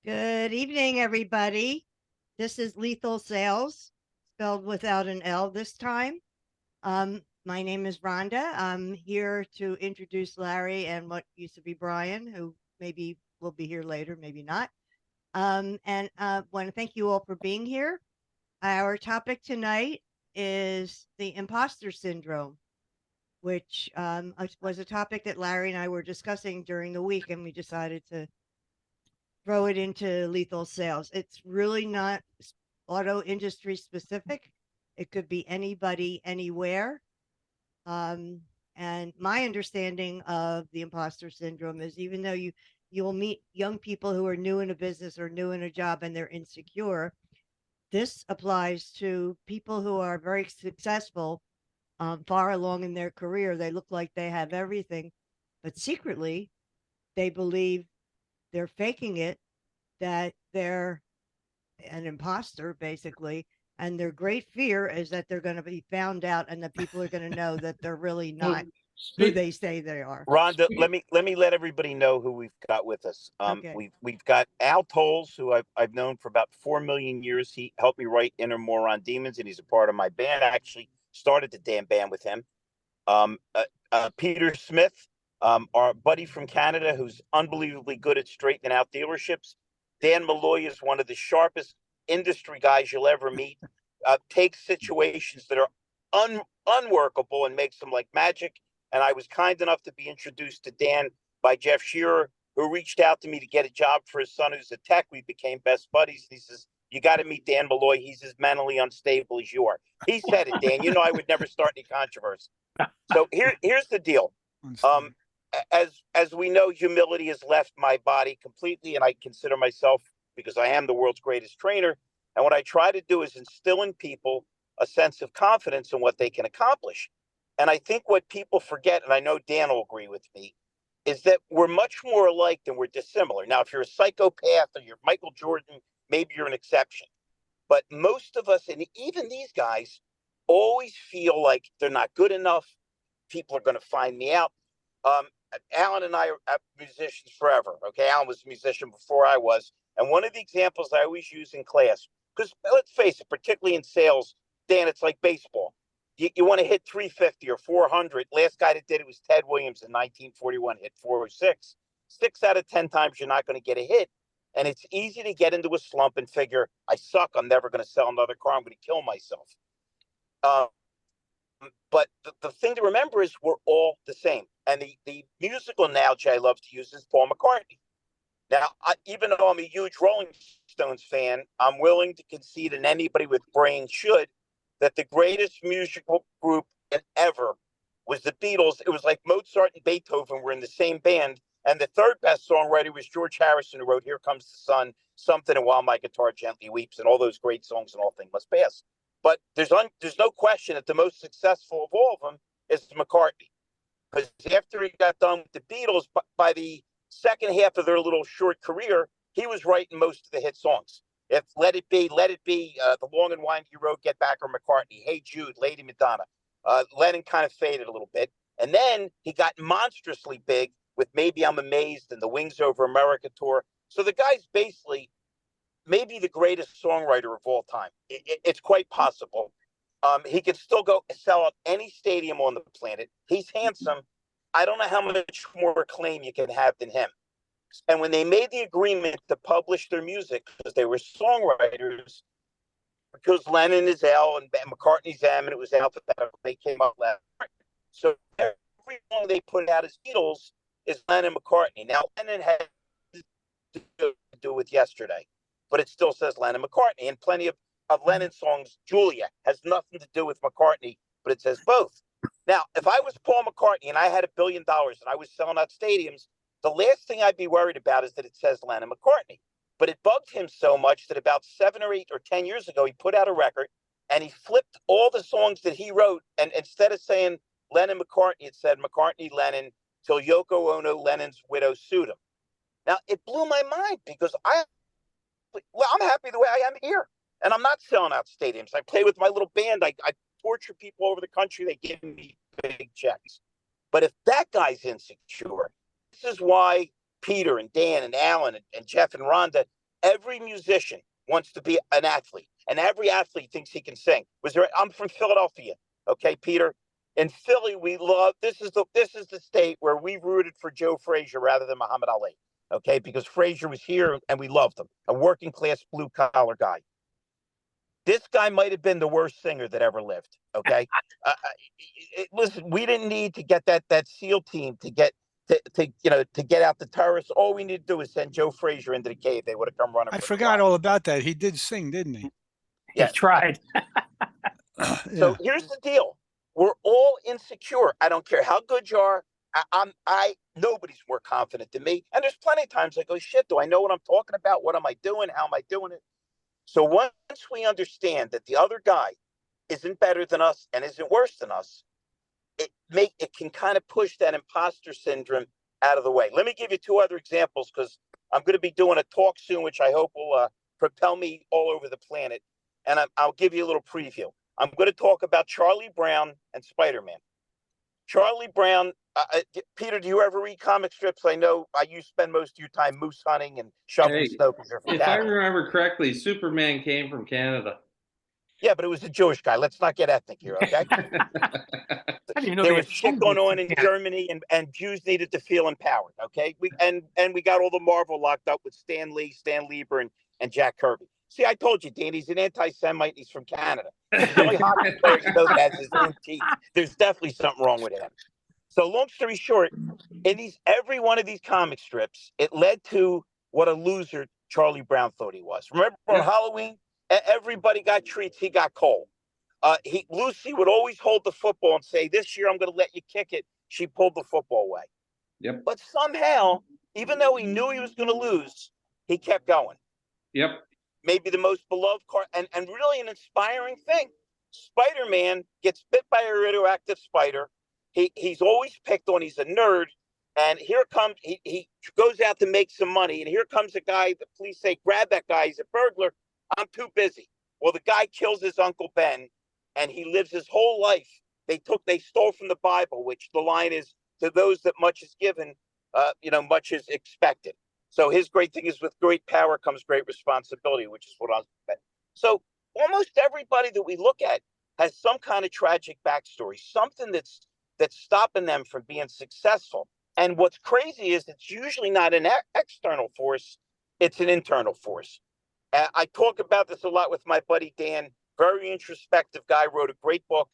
Good evening, everybody. This is Lethal Sales, spelled without an L this time. My name is Rhonda. I'm here to introduce Larry and what used to be Brian, who maybe will be here later, maybe not. And want to thank you all for being here. Our topic tonight is the imposter syndrome, which was a topic that Larry and I were discussing during the week, and we decided to throw it into lethal sales. It's really not auto industry specific. It could be anybody, anywhere. Um, and my understanding of the imposter syndrome is even though you'll meet young people who are new in a business or new in a job and they're insecure, this applies to people who are very successful, far along in their career. They look like they have everything, but secretly they believe they're faking it, that they're an imposter basically, and their great fear is that they're going to be found out and that people are going to know that they're really Well, not who speak, they say they are. Rhonda, speak, let me let everybody know who we've got with us. Okay. We've got Al Tolles, who I've known for about 4 million years. He helped me write Inner Moron Demons, and he's a part of my band. I actually started the damn band with him. Peter Smith, our buddy from Canada, who's unbelievably good at straightening out dealerships. Dan Malloy is one of the sharpest industry guys you'll ever meet. Takes situations that are unworkable and makes them like magic. And I was kind enough to be introduced to Dan by Jeff Shearer, who reached out to me to get a job for his son, who's a tech. We became best buddies. He says, "You got to meet Dan Malloy. He's as mentally unstable as you are." He said it, Dan. You know I would never start any controversy. So here's the deal. Um, as we know, humility has left my body completely, and I consider myself, because I am the world's greatest trainer. And what I try to do is instill in people a sense of confidence in what they can accomplish. And I think what people forget, and I know Dan will agree with me, is that we're much more alike than we're dissimilar. Now, if you're a psychopath or you're Michael Jordan, maybe you're an exception. But most of us, and even these guys, always feel like they're not good enough. People are going to find me out. Um, Alan and I are musicians forever. Okay, Alan was a musician before I was, and one of the examples I always use in class, because let's face it, particularly in sales, Dan, it's like baseball. You want to hit 350 or 400. Last guy that did it was Ted Williams in 1941, hit 406. 6 out of 10 times you're not going to get a hit. And it's easy to get into a slump and figure, I suck. I'm never going to sell another car. I'm going to kill myself. Um, but the thing to remember is we're all the same. And the musical analogy I love to use is Paul McCartney. Now, even though I'm a huge Rolling Stones fan, I'm willing to concede, and anybody with brains should, that the greatest musical group ever was the Beatles. It was like Mozart and Beethoven were in the same band. And the third best songwriter was George Harrison, who wrote Here Comes the Sun, Something, and While My Guitar Gently Weeps, and all those great songs, and All Things Must Pass. But there's no question that the most successful of all of them is McCartney. Because after he got done with the Beatles, by the second half of their little short career, he was writing most of the hit songs. If Let It Be, The Long and Winding Road, Get Back, or McCartney, Hey Jude, Lady Madonna. Lennon kind of faded a little bit. And then he got monstrously big with Maybe I'm Amazed and the Wings Over America tour. So the guy's basically maybe the greatest songwriter of all time. It's quite possible. He could still go sell out any stadium on the planet. He's handsome. I don't know how much more acclaim you can have than him. And when they made the agreement to publish their music, because they were songwriters, because Lennon is L and McCartney's M, and it was alphabetical, they came up last. So every song they put out as Beatles is Lennon McCartney. Now, Lennon had to do with Yesterday, but it still says Lennon McCartney. And plenty of Lennon songs, Julia, has nothing to do with McCartney, but it says both. Now, if I was Paul McCartney and I had $1 billion and I was selling out stadiums, the last thing I'd be worried about is that it says Lennon McCartney. But it bugged him so much that about 7 or 8 or 10 years ago, he put out a record and he flipped all the songs that he wrote. And instead of saying Lennon McCartney, it said McCartney Lennon till Yoko Ono, Lennon's widow, sued him. Now, it blew my mind because I'm happy the way I am here. And I'm not selling out stadiums. I play with my little band. I torture people over the country. They give me big checks. But if that guy's insecure, this is why Peter and Dan and Alan and Jeff and Rhonda every musician wants to be an athlete, and every athlete thinks he can sing. I'm from Philadelphia, okay, Peter. In Philly, we love this is the state where we rooted for Joe Frazier rather than Muhammad Ali, okay, because Frazier was here and we loved him, a working class blue collar guy. This guy might have been the worst singer that ever lived. Okay, listen, we didn't need to get that SEAL team to get to get out the terrorists. All we need to do is send Joe Frazier into the cave. They would have come running. I for forgot all about that. He did sing, didn't he? Yeah. He tried. So here's the deal: we're all insecure. I don't care how good you are. Nobody's more confident than me. And there's plenty of times I go, shit, do I know what I'm talking about? What am I doing? How am I doing it? So once we understand that the other guy isn't better than us and isn't worse than us, it can kind of push that imposter syndrome out of the way. Let me give you two other examples because I'm going to be doing a talk soon, which I hope will propel me all over the planet. And I'll give you a little preview. I'm going to talk about Charlie Brown and Spider-Man. Charlie Brown, Peter, do you ever read comic strips? I know you spend most of your time moose hunting and shoveling snow because you're from If I Canada. remember correctly, Superman came from Canada. Yeah, but it was a Jewish guy. Let's not get ethnic here, okay? I didn't even know There they was had shit phone going booths on in in Canada. Germany, and Jews needed to feel empowered, okay? We got all the Marvel locked up with Stan Lee, Stan Lieber, and Jack Kirby. See, I told you, Dan, he's an anti-Semite. He's from Canada. He's the only hockey player you know that has his own teeth. There's definitely something wrong with him. So, long story short, in every one of these comic strips, it led to what a loser Charlie Brown thought he was. Remember on Halloween, everybody got treats. He got coal. Lucy would always hold the football and say, "This year I'm going to let you kick it." She pulled the football away. Yep. But somehow, even though he knew he was going to lose, he kept going. Yep. Maybe the most beloved car and really an inspiring thing. Spider-Man gets bit by a radioactive spider. He's always picked on. He's a nerd. And here comes, he goes out to make some money. And here comes a guy, the police say, grab that guy. He's a burglar. I'm too busy. Well, the guy kills his Uncle Ben and he lives his whole life. They stole from the Bible, which the line is, to those that much is given, much is expected. So his great thing is, with great power comes great responsibility, which is what I'm saying. So almost everybody that we look at has some kind of tragic backstory, something that's stopping them from being successful. And what's crazy is it's usually not an external force, it's an internal force. I talk about this a lot with my buddy Dan, very introspective guy, wrote a great book.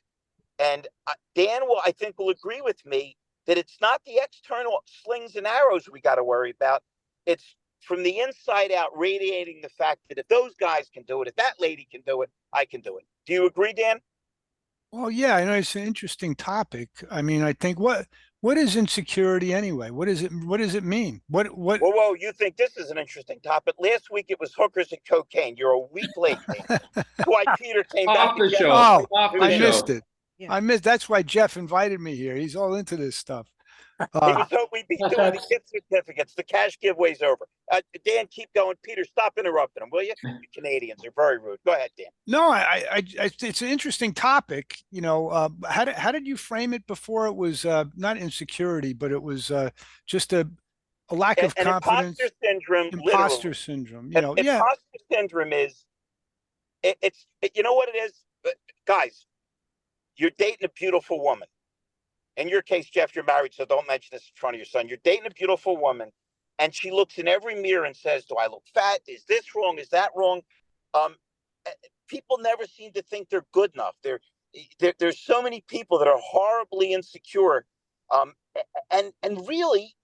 And Dan I think will agree with me that it's not the external slings and arrows we got to worry about. It's from the inside out, radiating the fact that if those guys can do it, if that lady can do it, I can do it. Do you agree, Dan? Well, yeah, I know it's an interesting topic. I mean, I think what is insecurity anyway? What does it mean? Whoa, you think this is an interesting topic? Last week it was hookers and cocaine. You're a week late, Dan. That's why Peter came back. Off the show. Oh, Off the I show. missed it. Yeah. That's why Jeff invited me here. He's all into this stuff. He was hoping we'd be doing the gift certificates. The cash giveaway's over. Dan, keep going. Peter, stop interrupting him, will you? You Canadians are very rude. Go ahead, Dan. No, it's an interesting topic. How did you frame it before? It was not insecurity, but it was just a lack of confidence. Imposter syndrome. Imposter syndrome. Imposter syndrome is. You know what it is, guys. You're dating a beautiful woman. In your case, Jeff, you're married, so don't mention this in front of your son. You're dating a beautiful woman, and she looks in every mirror and says, "Do I look fat? Is this wrong? Is that wrong?" People never seem to think they're good enough. There's so many people that are horribly insecure, and really,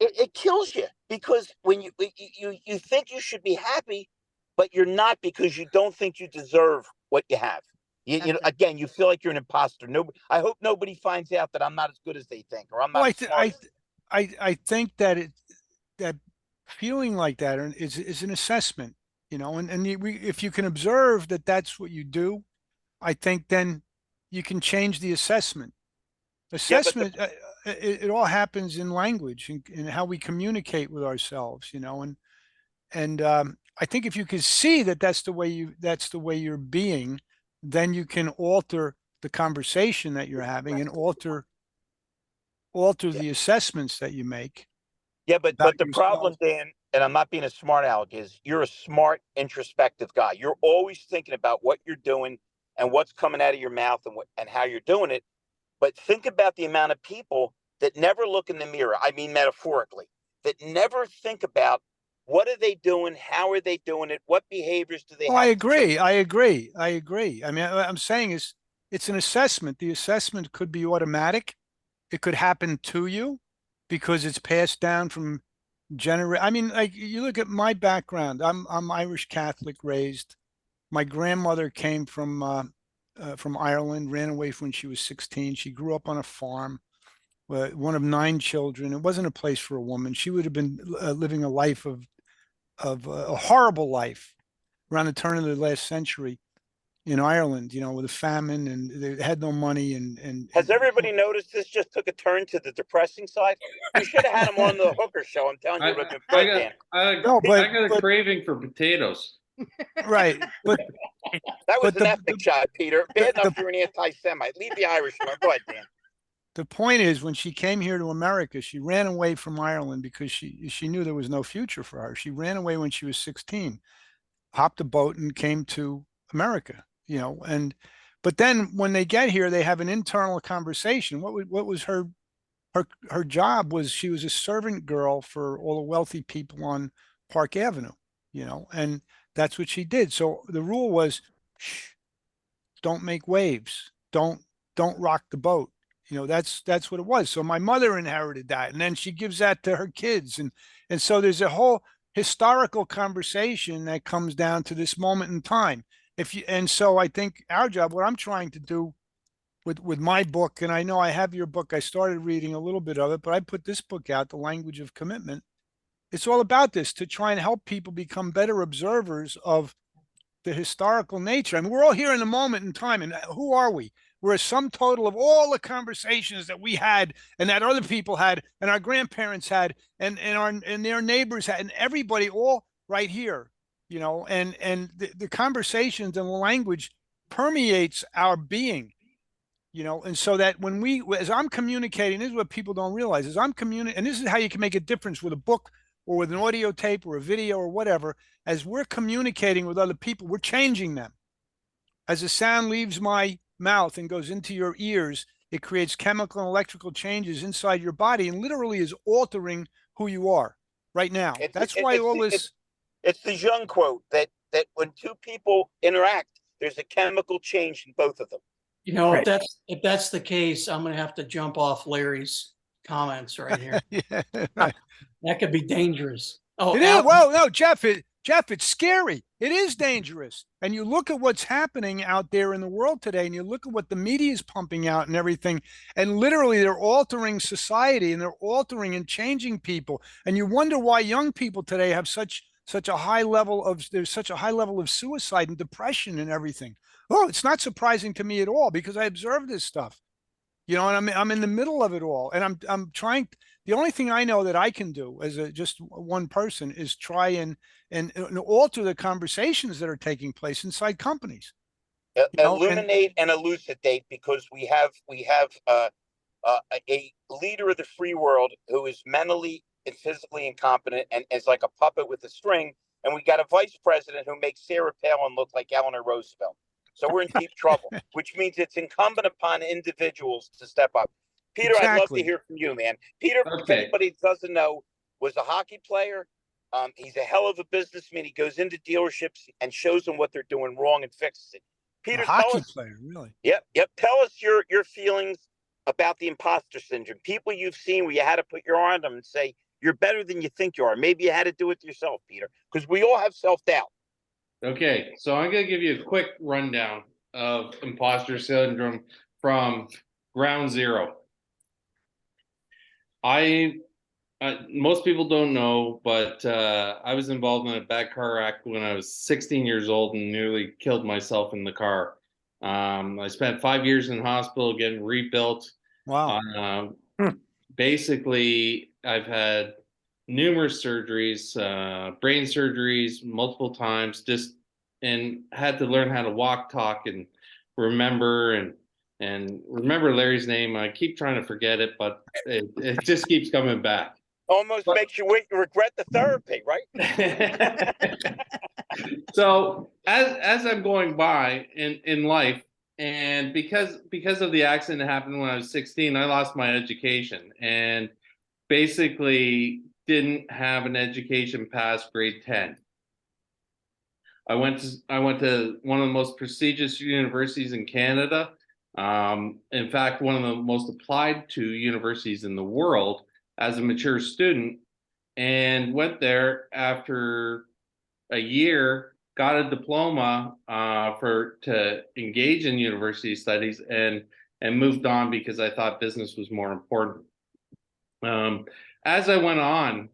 it kills you, because when you think you should be happy, but you're not, because you don't think you deserve what you have. Again, you feel like you're an imposter. I hope nobody finds out that I'm not as good as they think, or I'm not. I think that that feeling like that is an assessment, and if you can observe that that's what you do, I think then you can change the assessment. Assessment, it all happens in language and how we communicate with ourselves, and I think if you can see that that's the way you're being, then you can alter the conversation that you're having and alter the assessments that you make. Yeah, but the problem, Dan, and I'm not being a smart aleck, is you're a smart, introspective guy. You're always thinking about what you're doing and what's coming out of your mouth and how you're doing it. But think about the amount of people that never look in the mirror. I mean, metaphorically, that never think about what are they doing? How are they doing it? What behaviors do they Oh, have I to agree. change? I agree. I agree. I mean, what I'm saying is it's an assessment. The assessment could be automatic. It could happen to you because it's passed down from I mean, like you look at my background. I'm Irish Catholic raised. My grandmother came from Ireland, ran away when she was 16. She grew up on a farm, one of 9 children. It wasn't a place for a woman. She would have been living a life of a horrible life around the turn of the last century in Ireland. You know, with a famine and they had no money Has everybody noticed this just took a turn to the depressing side? You should have had him on the hooker show. I'm telling you, it would have been I good, got Dan. No, I got a craving for potatoes. right, That was but an ethnic shot, Peter. Bad enough the you're an anti-Semite. Leave the Irish alone. Go ahead, Dan. the point is when she came here to America, she ran away from Ireland because she knew there was no future for her. She ran away when she was 16, hopped a boat and came to America, you know, and but then when they get here, they have an internal conversation. What was her job was she was a servant girl for all the wealthy people on Park Avenue, you know, and that's what she did. So the rule was, shh, don't make waves, don't rock the boat. You know, that's what it was. So my mother inherited that, and then she gives that to her kids, and so there's a whole historical conversation that comes down to this moment in time. If you and so I think our job, what I'm trying to do with my book, and I know I have your book. I started reading a little bit of it, but I put this book out, The Language of Commitment. It's all about this to try and help people become better observers of the historical nature. I mean, we're all here in the moment in time, and who are we? We're a sum total of all the conversations that we had, and that other people had, and our grandparents had, and their neighbors had, and everybody all right here, you know. And the conversations and the language permeates our being, you know, and so that when as I'm communicating, this is what people don't realize, is I'm communicating, and this is how you can make a difference with a book or with an audio tape or a video or whatever. As we're communicating with other people, we're changing them. As the sound leaves my mouth and goes into your ears, it creates chemical and electrical changes inside your body and literally is altering who you are right now. That's why all this. It's the Jung quote that when two people interact, there's a chemical change in both of them. You know, Right. if that's the case, I'm gonna have to jump off Larry's comments right here. Yeah, right. That could be dangerous. Oh, It is. Well, no, Jeff, it's scary. It is dangerous. And you look at what's happening out there in the world today, and you look at what the media is pumping out and everything, and literally they're altering society and they're altering and changing people. And you wonder why young people today have such a high level of there's such a high level of suicide and depression and everything. Oh, it's not surprising to me at all because I observe this stuff. You know, and I'm in the middle of it all, and I'm trying. The only thing I know that I can do as just one person is try and alter the conversations that are taking place inside companies. You know, Illuminate and elucidate, because we have a leader of the free world who is mentally and physically incompetent and is like a puppet with a string, and we got a vice president who makes Sarah Palin look like Eleanor Roosevelt. So we're in deep trouble, which means it's incumbent upon individuals to step up. Peter, I'd love to hear from you, man. Peter, if anybody doesn't know, was a hockey player. He's a hell of a businessman. He goes into dealerships and shows them what they're doing wrong and fixes it. Peter, a hockey player, really? Yep. Tell us your feelings about the imposter syndrome. People you've seen where you had to put your arm on them and say, you're better than you think you are. Maybe you had to do it yourself, Peter, because we all have self-doubt. Okay, so I'm going to give you a quick rundown of imposter syndrome from ground zero. Most people don't know, but I was involved in a bad car accident when I was 16 years old and nearly killed myself in the car. I spent 5 years in the hospital getting rebuilt. Wow. Basically, I've had numerous surgeries, brain surgeries, multiple times, and had to learn how to walk, talk, and remember and remember Larry's name. I keep trying to forget it, but it just keeps coming back. Almost But- makes you regret the therapy, right? So as I'm going by in life, and because of the accident that happened when I was 16, I lost my education and basically didn't have an education past grade 10. I went to one of the most prestigious universities in Canada. In fact, one of the most applied to universities in the world as a mature student, and went there after a year, got a diploma to engage in university studies, and moved on because I thought business was more important. As I went on,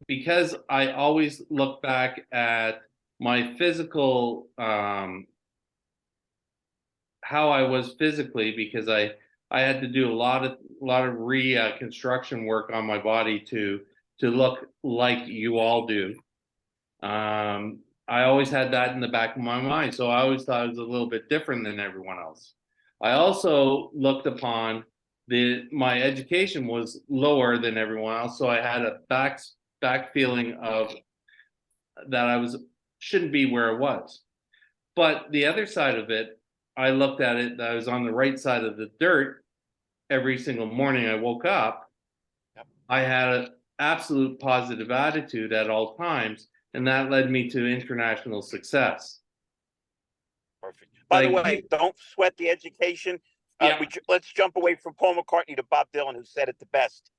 because I always look back at my physical, how I was physically, because I had to do a lot of reconstruction work on my body to look like you all do. I always had that in the back of my mind, so I always thought it was a little bit different than everyone else. I also looked upon my education was lower than everyone else, so I had a back feeling of that I shouldn't be where I was. But the other side of it, I looked at it that I was on the right side of the dirt every single morning I woke up. Yep. I had an absolute positive attitude at all times, and that led me to international success. Perfect. By the Like, way, don't sweat the education. Yeah. Let's jump away from Paul McCartney to Bob Dylan, who said it the best.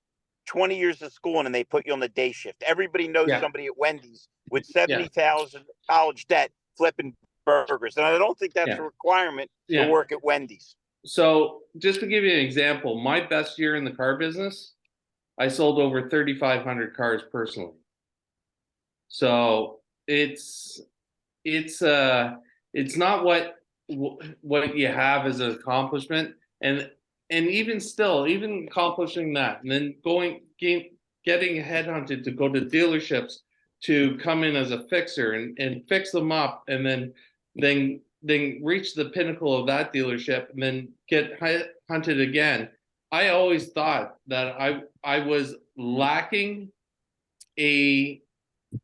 20 years of schooling and they put you on the day shift. Everybody knows Yeah. somebody at Wendy's with 70,000 college debt flipping burgers. And I don't think that's Yeah. a requirement Yeah. to work at Wendy's. So just to give you an example, my best year in the car business, I sold over 3,500 cars personally. So it's not what you have as an accomplishment, and even still, even accomplishing that, and then getting headhunted to go to dealerships to come in as a fixer and fix them up, and then reach the pinnacle of that dealership, and then get hunted again. I always thought that I was lacking a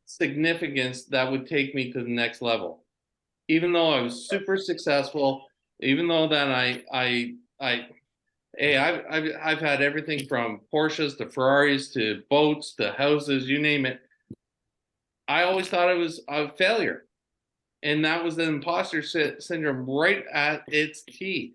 significance that would take me to the next level. Even though I was super successful, even though that I've had everything from Porsches to Ferraris to boats to houses, you name it. I always thought it was a failure. And that was the imposter syndrome right at its T.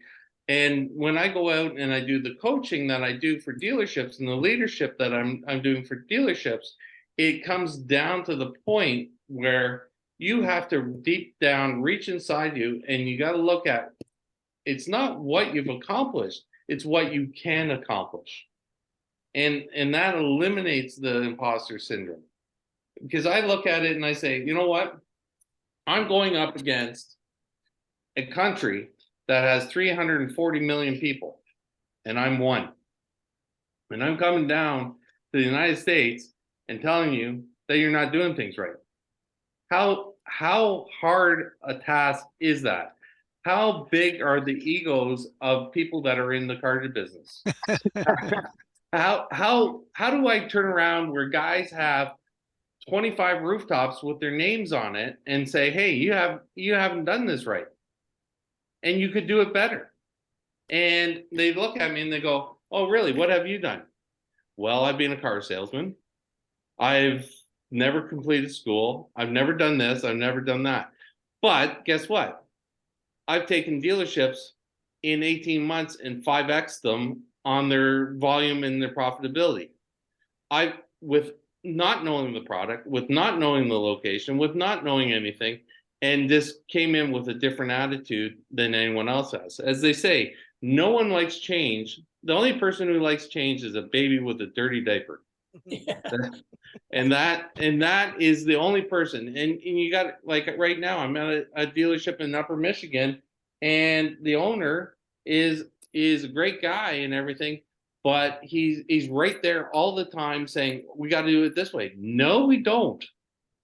And when I go out and I do the coaching that I do for dealerships and the leadership that I'm doing for dealerships, it comes down to the point where you have to deep down reach inside you, and you got to look at, it's not what you've accomplished, it's what you can accomplish. And that eliminates the imposter syndrome. Because I look at it and I say, you know what? I'm going up against a country that has 340 million people, and I'm one. And I'm coming down to the United States and telling you that you're not doing things right. How hard a task is that? How big are the egos of people that are in the car business? How do I turn around where guys have 25 rooftops with their names on it and say, hey, you haven't done this right, and you could do it better? And they look at me and they go, oh, really? What have you done? Well, I've been a car salesman. I've never completed school. I've never done this. I've never done that. But guess what? I've taken dealerships in 18 months and 5x them on their volume and their profitability. With not knowing the product, with not knowing the location, with not knowing anything, and just came in with a different attitude than anyone else has. As they say, no one likes change. The only person who likes change is a baby with a dirty diaper. Yeah. And that is the only person. And you got, like, right now, I'm at a dealership in Upper Michigan, and the owner is a great guy and everything, but he's right there all the time saying, we got to do it this way. No, we don't.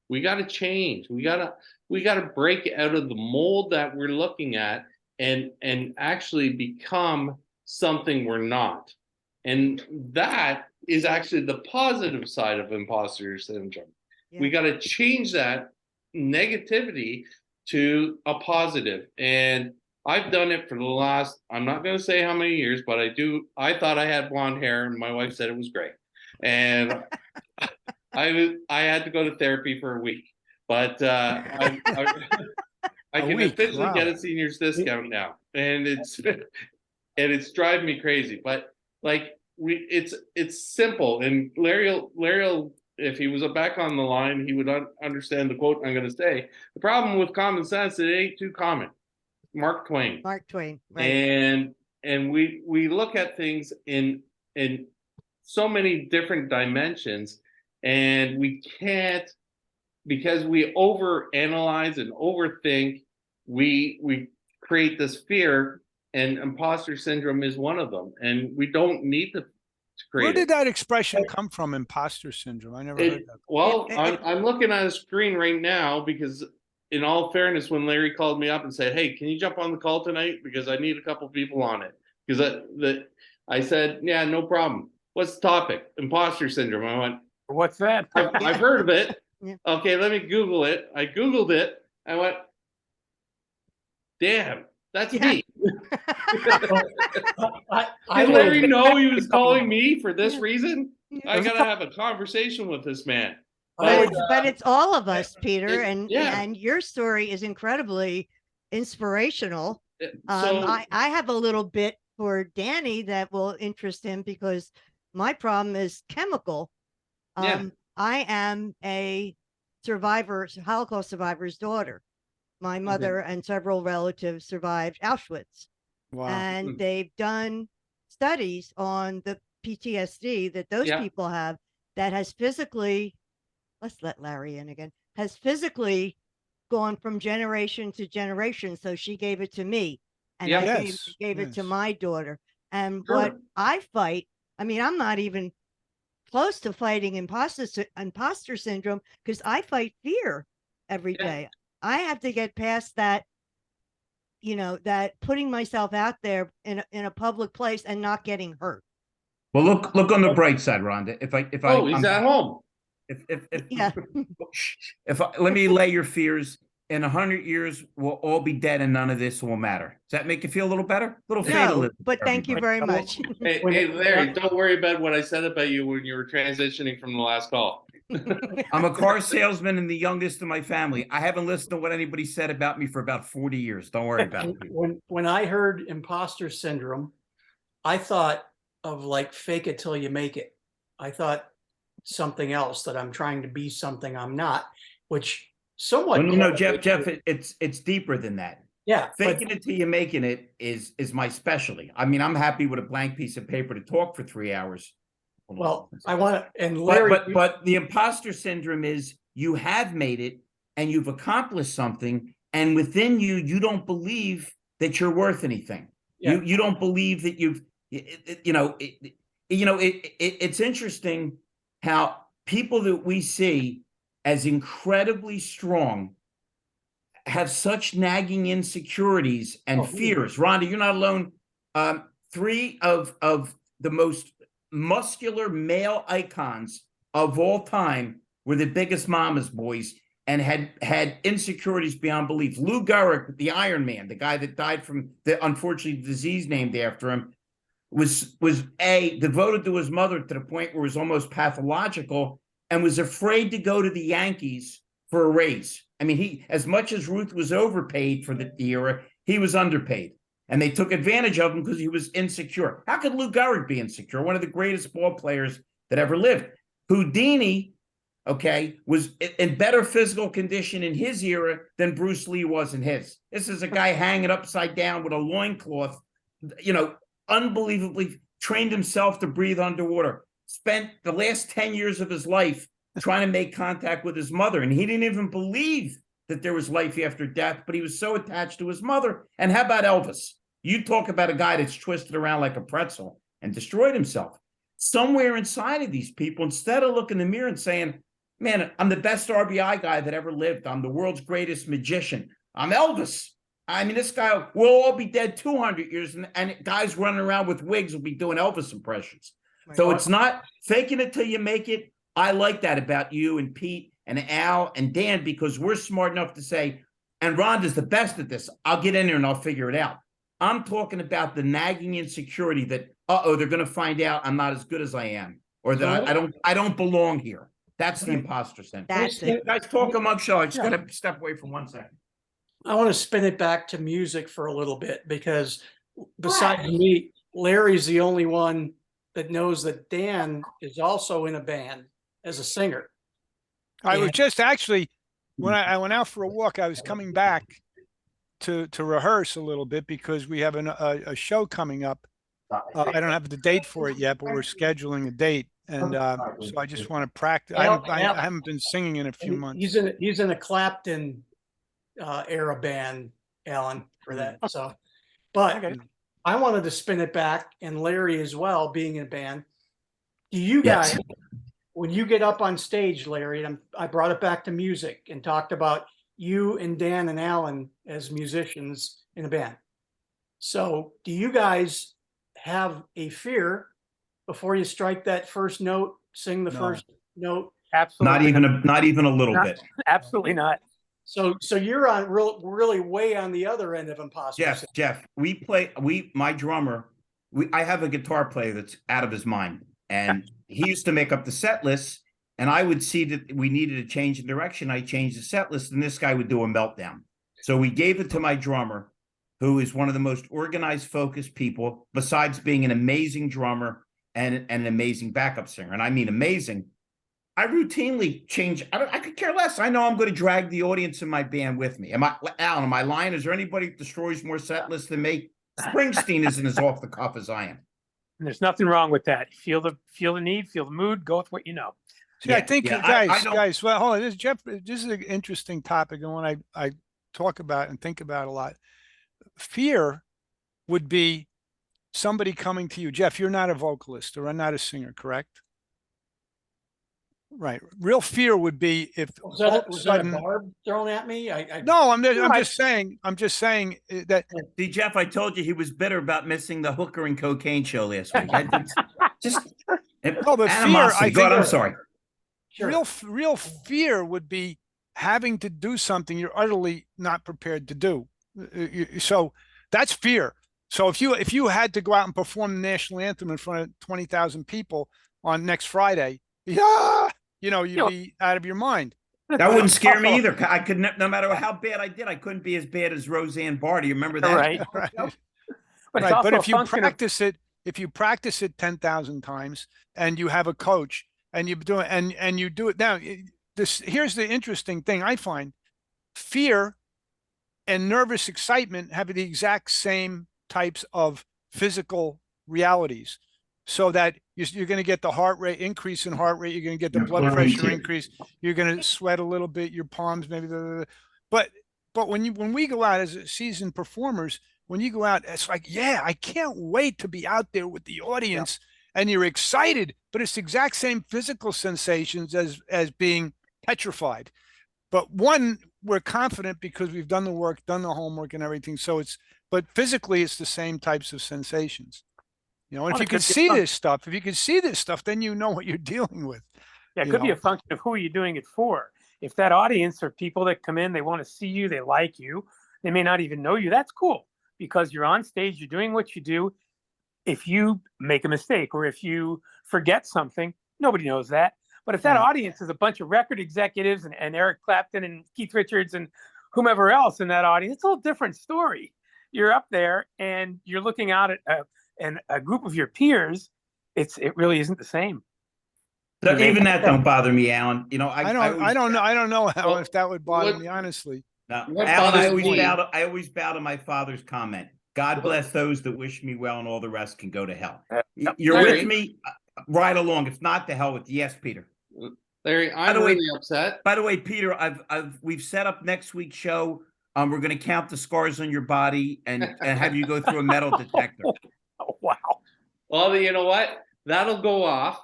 We got to change. We got to break out of the mold that we're looking at and actually become something we're not. And that is actually the positive side of imposter syndrome. We Yeah. got to change that negativity to a positive. And I've done it for the last, I'm not going to say how many years, but I thought I had blonde hair and my wife said it was gray. And I had to go to therapy for a week, but I A can week, officially wow. get a senior's discount now, and it's driving me crazy. But like it's simple, and Larry, if he was back on the line, he would understand the quote I'm going to say. The problem with common sense, it ain't too common. Mark Twain. Mark Twain, right? And we look at things in so many different dimensions, and we can't, because we overanalyze and overthink, we create this fear, and imposter syndrome is one of them, and we don't need to create Where did it. that expression come from, imposter syndrome? I never heard that. Well, It- I'm looking at a screen right now because, in all fairness, when Larry called me up and said, "Hey, can you jump on the call tonight? Because I need a couple people on it." Because I said, "Yeah, no problem. What's the topic? Imposter syndrome." I went, What's that? I've heard of it. Yeah. Okay, let me Google it. I Googled it. I went, damn, that's Yeah. me. I Did would- Larry know he was calling me for this Yeah. reason? Yeah. I gotta have a conversation with this man. I would- But it's all of us, Peter, yeah. and your story is incredibly inspirational. So I have a little bit for Danny that will interest him because my problem is chemical. Yeah. I am a Holocaust survivor's daughter. My mother and several relatives survived Auschwitz, Wow. and they've done studies on the PTSD that those Yeah. people have that has physically, let's let Larry in again, has physically gone from generation to generation. So she gave it to me, and Yeah. I Yes, gave it to yes. my daughter. And Sure. what I fight, I mean, I'm not even close to fighting imposter syndrome because I fight fear every Yeah. day. I have to get past that, that putting myself out there in a public place and not getting hurt. Well, look on the bright side, Rhonda. Oh, he's at home. Yeah. Let me lay your fears. In 100 years, we'll all be dead, and none of this will matter. Does that make you feel a little better? A little No, fatalism. but for thank you everybody. very much. Hey, Larry, don't worry about what I said about you when you were transitioning from the last call. I'm a car salesman and the youngest in my family. I haven't listened to what anybody said about me for about 40 years. Don't worry about it. when I heard imposter syndrome, I thought of like fake it till you make it. I thought something else, that I'm trying to be something I'm not, which somewhat. Well, Jeff, it's deeper than that. Yeah, but Faking it till you're making it is my specialty. I mean, I'm happy with a blank piece of paper to talk for 3 hours. well, I want to, and Larry, But the imposter syndrome is you have made it and you've accomplished something, and within you, you don't believe that you're worth anything. Yeah. You don't believe that it's interesting how people that we see as incredibly strong have such nagging insecurities and fears. Rhonda, you're not alone. 3 of the most muscular male icons of all time were the biggest mama's boys and had insecurities beyond belief. Lou Gehrig, the Iron Man, the guy that died from the unfortunate disease named after him, was devoted to his mother to the point where it was almost pathological, and was afraid to go to the Yankees for a raise. I mean, he, as much as Ruth was overpaid for the era, he was underpaid. And they took advantage of him because he was insecure. How could Lou Gehrig be insecure? One of the greatest ball players that ever lived. Houdini, was in better physical condition in his era than Bruce Lee was in his. This is a guy hanging upside down with a loincloth, unbelievably trained himself to breathe underwater. Spent the last 10 years of his life trying to make contact with his mother. And he didn't even believe that there was life after death, but he was so attached to his mother. And how about Elvis? You talk about a guy that's twisted around like a pretzel and destroyed himself. Somewhere inside of these people, instead of looking in the mirror and saying, man, I'm the best RBI guy that ever lived. I'm the world's greatest magician. I'm Elvis. I mean, this guy, we'll all be dead 200 years, and guys running around with wigs will be doing Elvis impressions. So Right. it's not faking it till you make it. I like that about you and Pete and Al and Dan, because we're smart enough to say, and Rhonda's the best at this. I'll get in there and I'll figure it out. I'm talking about the nagging insecurity that, they're going to find out I'm not as good as I am, or that I don't belong here. That's the imposter syndrome. That's it. Guys, talk amongst y'all. I just got to step away for 1 second. I want to spin it back to music for a little bit, because besides me, Larry's the only one that knows that Dan is also in a band as a singer. I was Yeah. just actually, when I went out for a walk, I was coming back to rehearse a little bit because we have a show coming up. I don't have the date for it yet, but we're scheduling a date. And so I just want to practice. I haven't been singing in a few months. He's in a Clapton era band, Alan, for that. So, but I wanted to spin it back, and Larry as well, being in a band. Do you guys, when you get up on stage, Larry, and I brought it back to music and talked about you and Dan and Alan as musicians in a band. So do you guys have a fear before you strike that first note, sing the first note? Absolutely Not even a little bit. Absolutely not. So you're on really way on the other end of imposter. Jeff, my drummer, I have a guitar player that's out of his mind, and he used to make up the set lists, and I would see that we needed a change in direction. I changed the set list, and this guy would do a meltdown. So we gave it to my drummer, who is one of the most organized, focused people, besides being an amazing drummer and an amazing backup singer. And I mean amazing. I routinely change. I could care less. I know I'm going to drag the audience in my band with me. Alan, am I lying? Is there anybody that destroys more set lists than me? Springsteen isn't as off the cuff as I am. And there's nothing wrong with that. Feel the need, feel the mood, go with what you know. See, I think guys, well, hold on. This is an interesting topic, and one I talk about and think about a lot. Fear would be somebody coming to you. Jeff, you're not a vocalist or not a singer, correct? Right. Real fear would be if Was that a barb thrown at me? No, I'm just saying that. See, Jeff, I told you he was bitter about missing the hooker and cocaine show last week. No, but animosity. fear, I think, I'm sorry. Sure. Real fear would be having to do something you're utterly not prepared to do. So that's fear. So if you had to go out and perform the national anthem in front of 20,000 people on next Friday, you'd be out of your mind. That wouldn't scare me either. I could, no matter how bad I did, I couldn't be as bad as Roseanne Barr. Do you remember that? Right. But if you practice it 10,000 times and you have a coach and you do it and you do it now, here's the interesting thing I find: fear and nervous excitement have the exact same types of physical realities. So that you're going to get the heart rate increase in heart rate. You're going to get the blood pressure increase. You're going to sweat a little bit. Your palms, maybe. But when we go out as seasoned performers, when you go out, it's like, I can't wait to be out there with the audience, and you're excited. But it's the exact same physical sensations as being petrified. But one, we're confident because we've done the work, done the homework, and everything. But physically, it's the same types of sensations. And if you can see this stuff, then you know what you're dealing with. Yeah, it could be a function of who you're doing it for. If that audience are people that come in, they want to see you, they like you, they may not even know you. That's cool, because you're on stage, you're doing what you do. If you make a mistake or if you forget something, nobody knows that. But if that audience is a bunch of record executives and Eric Clapton and Keith Richards and whomever else in that audience, it's a little different story. You're up there and you're looking out at a group of your peers. It really isn't the same. So even that don't bother me, Alan. I don't know how if that would bother me, honestly. No, Alan, I always bow to my father's comment. God bless those that wish me well, and all the rest can go to hell. You're Larry, with me, right along. If not, to hell with you. Yes, Peter. Larry, I'm really upset. By the way, Peter, we've set up next week's show. We're going to count the scars on your body and have you go through a metal detector. Oh, wow. Well, you know what? That'll go off.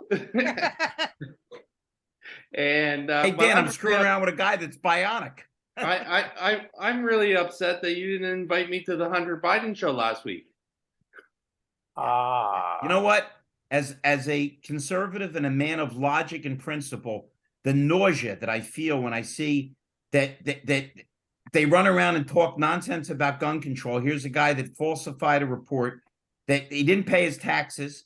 And hey, Dan, I'm screwing around with a guy that's bionic. I'm really upset that you didn't invite me to the Hunter Biden show last week. You know what? as a conservative and a man of logic and principle, the nausea that I feel when I see that they run around and talk nonsense about gun control. Here's a guy that falsified a report that he didn't pay his taxes.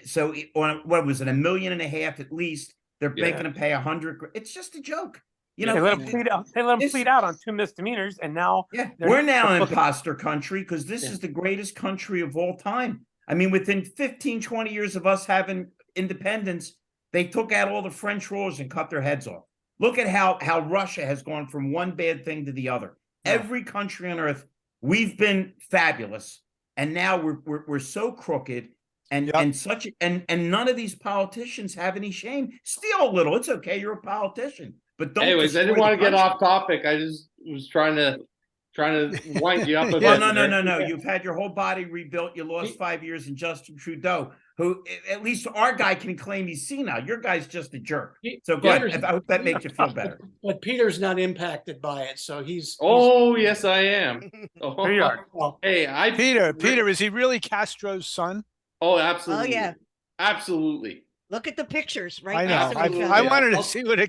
So on what was it, $1.5 million at least? They're making him pay 100. It's just a joke. You know, they let him plead out. They let him plead out on 2 misdemeanors, and now we're now in imposter country because this is the greatest country of all time. I mean, within 15, 20 years of us having independence, they took out all the French rulers and cut their heads off. Look at how Russia has gone from one bad thing to the other. Every country on earth, we've been fabulous, and now we're so crooked and such, and none of these politicians have any shame. Steal a little, it's okay. You're a politician, but don't. Anyways, I didn't want to get off topic. I just was trying to wind you up a bit. Well, no. You've had your whole body rebuilt. You lost 5 years in Justin Trudeau, who at least our guy can claim he's senile. Your guy's just a jerk. So go ahead. I hope that makes you feel better. But Peter's not impacted by it, so he's. Oh, yes, I am. Oh, Here you are. Well, hey, Peter, is he really Castro's son? Oh, absolutely. Oh, yeah. Absolutely. Look at the pictures right I next know. to each I other. wanted to see what a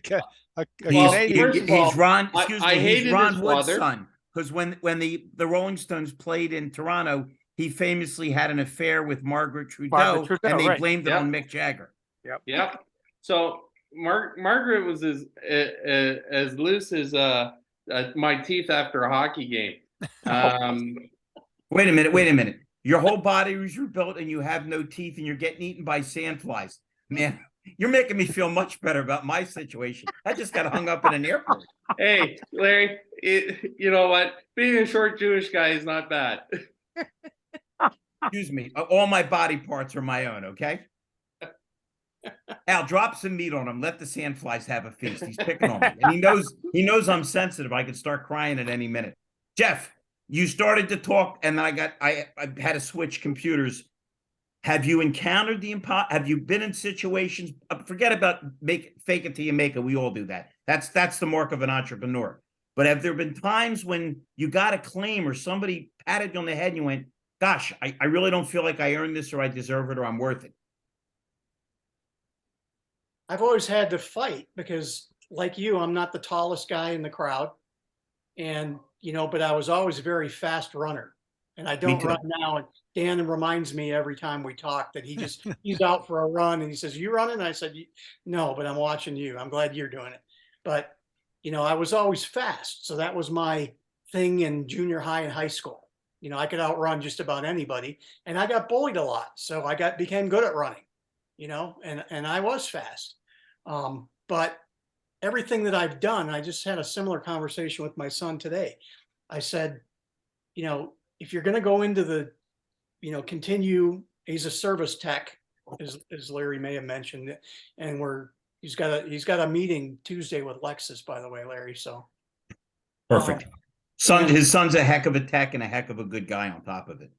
Well, Canadian. first of all, He's Ron. Excuse I me. hated He's Ron his Wood's father. son. Because when the Rolling Stones played in Toronto, he famously had an affair with Margaret Trudeau, and they blamed it on Mick Jagger. Yep. So Margaret was as loose as my teeth after a hockey game. Wait a minute. Your whole body was rebuilt, and you have no teeth, and you're getting eaten by sandflies. Man, you're making me feel much better about my situation. I just got hung up in an airport. Hey, Larry, you know what? Being a short Jewish guy is not bad. Excuse me. All my body parts are my own, okay? Al, drop some meat on him. Let the sandflies have a feast. He's picking on me. And he knows I'm sensitive. I could start crying at any minute. Jeff, you started to talk, and then I had to switch computers. Have you encountered have you been in situations, forget about fake it till you make it. We all do that. That's the mark of an entrepreneur. But have there been times when you got a claim or somebody patted you on the head and you went, gosh, I really don't feel like I earned this, or I deserve it, or I'm worth it? I've always had to fight because, like you, I'm not the tallest guy in the crowd. And, but I was always a very fast runner. And I don't run now. And Dan reminds me every time we talk that he's out for a run and he says, "You running?" And I said, "No, but I'm watching you. I'm glad you're doing it." But, I was always fast. So that was my thing in junior high and high school. I could outrun just about anybody, and I got bullied a lot. So I became good at running, and I was fast. But everything that I've done, I just had a similar conversation with my son today. I said, if you're going to go into the, continue, he's a service tech, as Larry may have mentioned, and he's got a meeting Tuesday with Lexus, by the way, Larry. So perfect. His son's a heck of a tech and a heck of a good guy on top of it.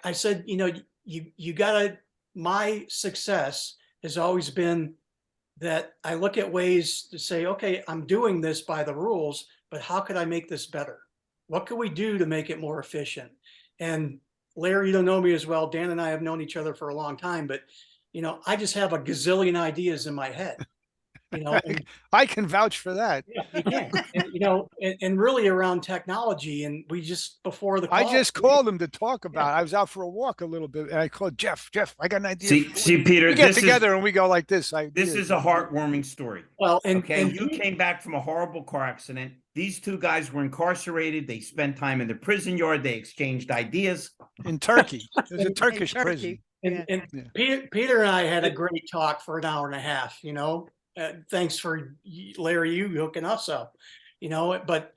I said, you gotta, my success has always been that I look at ways to say, okay, I'm doing this by the rules, but how could I make this better? What can we do to make it more efficient? And Larry, you don't know me as well. Dan and I have known each other for a long time, but I just have a gazillion ideas in my head. And, I can vouch for that. Yeah, you can. And really around technology. And we just before the call, I just called him to talk about it. I was out for a walk a little bit, and I called Jeff. I got an idea. See, Peter, we get together and we go like this. This is a heartwarming story. Well, and you came back from a horrible car accident. These two guys were incarcerated. They spent time in the prison yard. They exchanged ideas. In Turkey. It was a Turkish prison. And Peter and I had a great talk for an hour and a half, thanks for Larry, you hooking us up, but,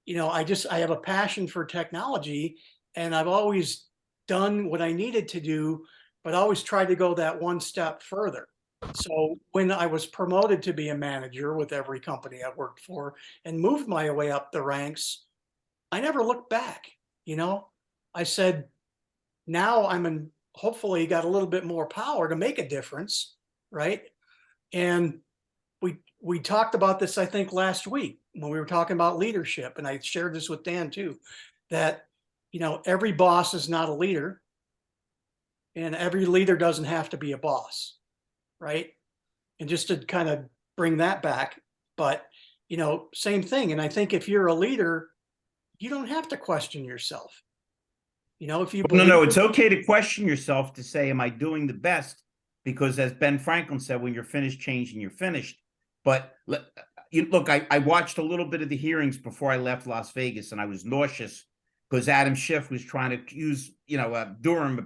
I have a passion for technology, and I've always done what I needed to do, but always tried to go that one step further. So when I was promoted to be a manager with every company I worked for and moved my way up the ranks, I never looked back. I said, now hopefully got a little bit more power to make a difference. Right. And we talked about this, I think, last week when we were talking about leadership. And I shared this with Dan too, that, every boss is not a leader. and every leader doesn't have to be a boss, right? And just to kind of bring that back, but same thing. And I think if you're a leader, you don't have to question yourself. If you No, believe no, it's okay to question yourself to say, am I doing the best? Because as Ben Franklin said, when you're finished changing, you're finished. But look, I watched a little bit of the hearings before I left Las Vegas, and I was nauseous because Adam Schiff was trying to accuse, Durham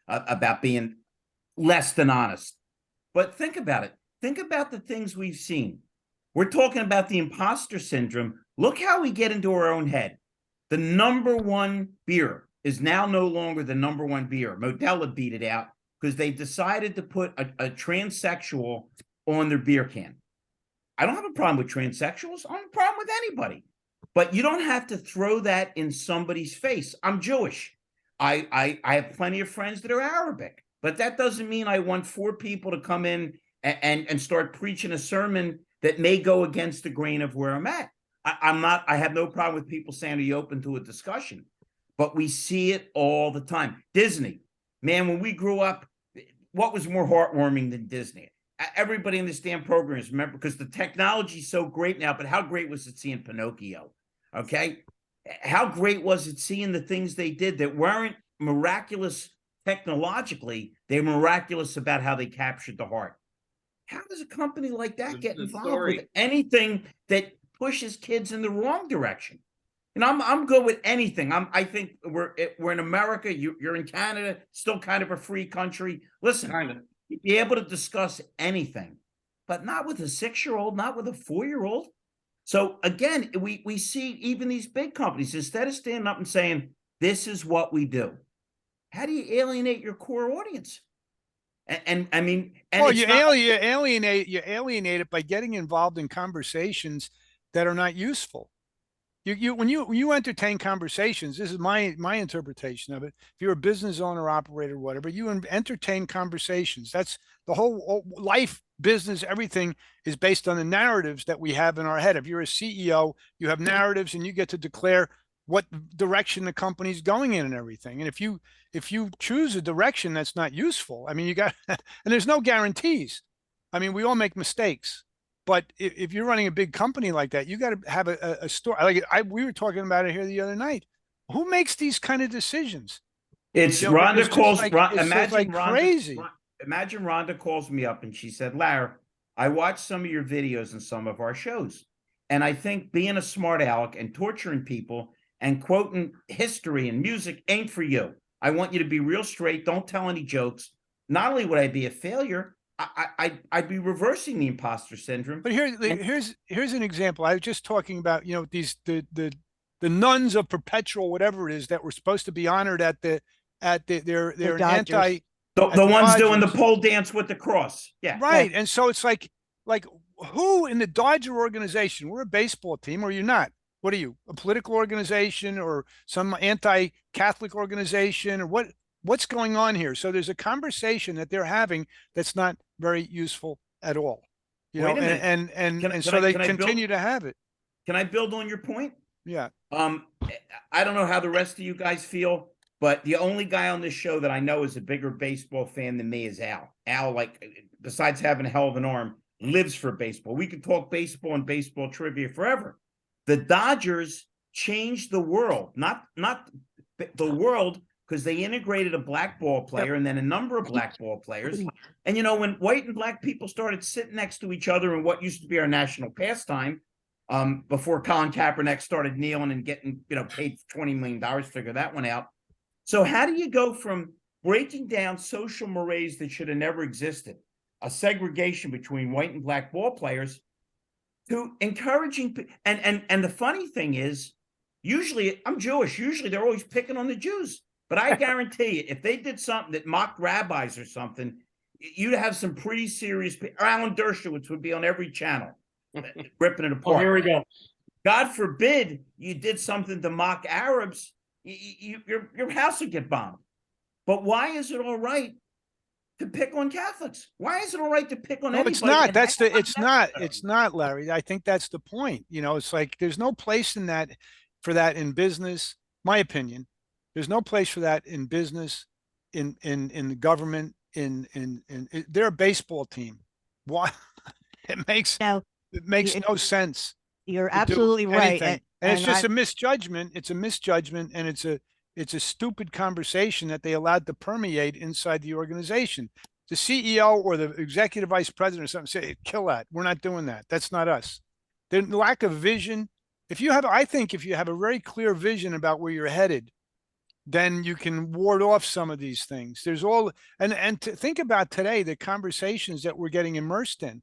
about being less than honest. But think about it. Think about the things we've seen. We're talking about the imposter syndrome. Look how we get into our own head. The number one beer is now no longer the number one beer. Modelo beat it out because they decided to put a transsexual on their beer can. I don't have a problem with transsexuals. I don't have a problem with anybody. But you don't have to throw that in somebody's face. I'm Jewish. I have plenty of friends that are Arabic, but that doesn't mean I want 4 people to come in and start preaching a sermon that may go against the grain of where I'm at. I have no problem with people saying, are you open to a discussion? But we see it all the time. Disney, man, when we grew up, what was more heartwarming than Disney? Everybody in this damn program is, remember, because the technology's so great now, but how great was it seeing Pinocchio? Okay. How great was it seeing the things they did that weren't miraculous technologically? They're miraculous about how they captured the heart. How does a company like that get involved with anything that pushes kids in the wrong direction? And I'm good with anything. I think we're in America. You're in Canada, still kind of a free country. Listen, you'd be able to discuss anything, but not with a 6-year-old, not with a 4-year-old. So again, we see even these big companies, instead of standing up and saying, this is what we do, how do you alienate your core audience? And I mean, and Well, it's you not, alienate it by getting involved in conversations that are not useful. When you entertain conversations, this is my interpretation of it. If you're a business owner, operator, whatever, you entertain conversations. That's the whole life, business, everything is based on the narratives that we have in our head. If you're a CEO, you have narratives and you get to declare what direction the company's going in and everything. And if you choose a direction that's not useful, I mean, you got, and there's no guarantees. I mean, we all make mistakes. But if you're running a big company like that, you got to have a story. We were talking about it here the other night. Who makes these kind of decisions? it's Rhonda calls. Imagine crazy. Imagine Rhonda calls me up and she said, Larry, I watched some of your videos and some of our shows. And I think being a smart aleck and torturing people and quoting history and music ain't for you. I want you to be real straight. Don't tell any jokes. Not only would I be a failure, I'd be reversing the imposter syndrome. But here's an example. I was just talking about, these the nuns of perpetual whatever it is that were supposed to be honored at their Dodgers. The ones doing the pole dance with the cross. Yeah. Right. And so it's like who in the Dodger organization, we're a baseball team, or you're not. What are you, a political organization or some anti-Catholic organization, or what's going on here? So there's a conversation that they're having that's not very useful at all, and so they continue to have it. Can I build on your point? Yeah. I don't know how the rest of you guys feel, but the only guy on this show that I know is a bigger baseball fan than me is Al. Al, like, besides having a hell of an arm, lives for baseball. We could talk baseball and baseball trivia forever. The Dodgers changed the world, not the world, because they integrated a black ball player and then a number of black ball players. And, when white and black people started sitting next to each other in what used to be our national pastime, before Colin Kaepernick started kneeling and getting, paid $20 million, figure that one out. So how do you go from breaking down social mores that should have never existed, a segregation between white and black ball players, to encouraging, and the funny thing is, usually I'm Jewish, usually they're always picking on the Jews. But I guarantee you, if they did something that mocked rabbis or something, you'd have some pretty serious. Alan Dershowitz would be on every channel, ripping it apart. Oh, here we go. God forbid you did something to mock Arabs, your house would get bombed. But why is it all right to pick on Catholics? Why is it all right to pick on anybody? It's not. It's not, Larry. I think that's the point. It's like there's no place in that for that in business. My opinion. There's no place for that in business, in the government, they're a baseball team. Why? It makes No, no sense you're to do absolutely right. anything. And it's just I, a misjudgment. It's a misjudgment, and it's a stupid conversation that they allowed to permeate inside the organization. The CEO or the executive vice president or something say, kill that. We're not doing that. That's not us. The lack of vision. I think if you have a very clear vision about where you're headed, then you can ward off some of these things. There's all, and to think about today, the conversations that we're getting immersed in,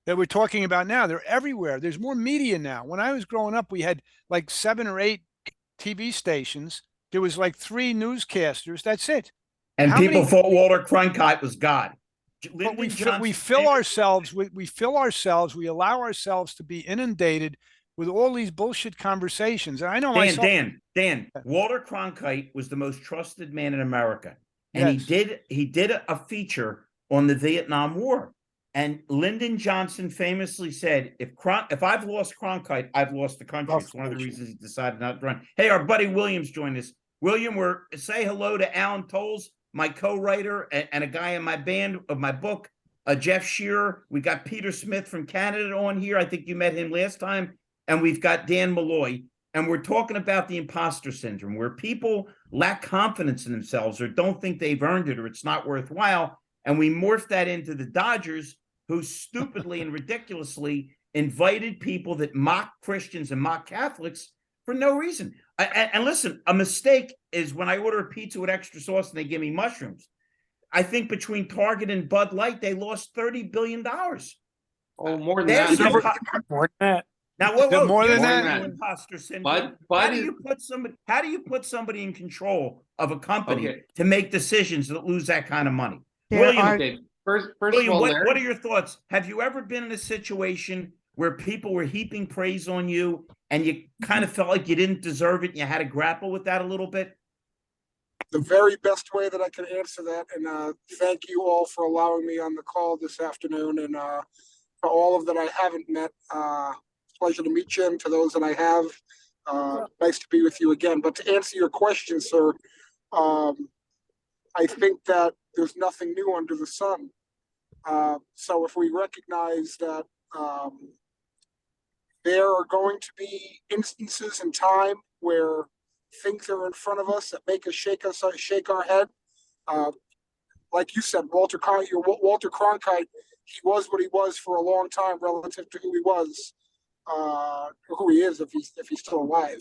that we're talking about now, they're everywhere. There's more media now. When I was growing up, we had like 7 or 8 TV stations. There was like 3 newscasters. That's it. And How people many- thought Walter Cronkite was God. But we Johnson fill ourselves. We fill ourselves. We allow ourselves to be inundated with all these bullshit conversations. And I know myself. Dan, Walter Cronkite was the most trusted man in America. And Yes. he did a feature on the Vietnam War. And Lyndon Johnson famously said, if I've lost Cronkite, I've lost the country. It's one of the reasons he decided not to run. Hey, our buddy Williams joined us. William, say hello to Alan Tolles, my co-writer and a guy in my band of my book, Jeff Shearer. We got Peter Smith from Canada on here. I think you met him last time. And we've got Dan Malloy. And we're talking about the imposter syndrome, where people lack confidence in themselves or don't think they've earned it or it's not worthwhile. And we morph that into the Dodgers, who stupidly and ridiculously invited people that mock Christians and mock Catholics for no reason. And listen, a mistake is when I order a pizza with extra sauce and they give me mushrooms. I think between Target and Bud Light, they lost $30 billion. Oh, more than There's that. More than that. Now, whoa, More than More that. than that. Imposter syndrome. Bud How do you put somebody in control of a company Okay. to make decisions that lose that kind of money? There William, are- Okay, first William, of all, what are your thoughts? Have you ever been in a situation where people were heaping praise on you and you kind of felt like you didn't deserve it and you had to grapple with that a little bit? The very best way that I can answer that, and thank you all for allowing me on the call this afternoon, and for all of that I haven't met, pleasure to meet you, and to those that I have, nice to be with you again. But to answer your question, sir, I think that there's nothing new under the sun. So if we recognize that there are going to be instances in time where things are in front of us that make us shake our head. Like you said, Walter Cronkite, he was what he was for a long time relative to who he was, who he is if he's still alive.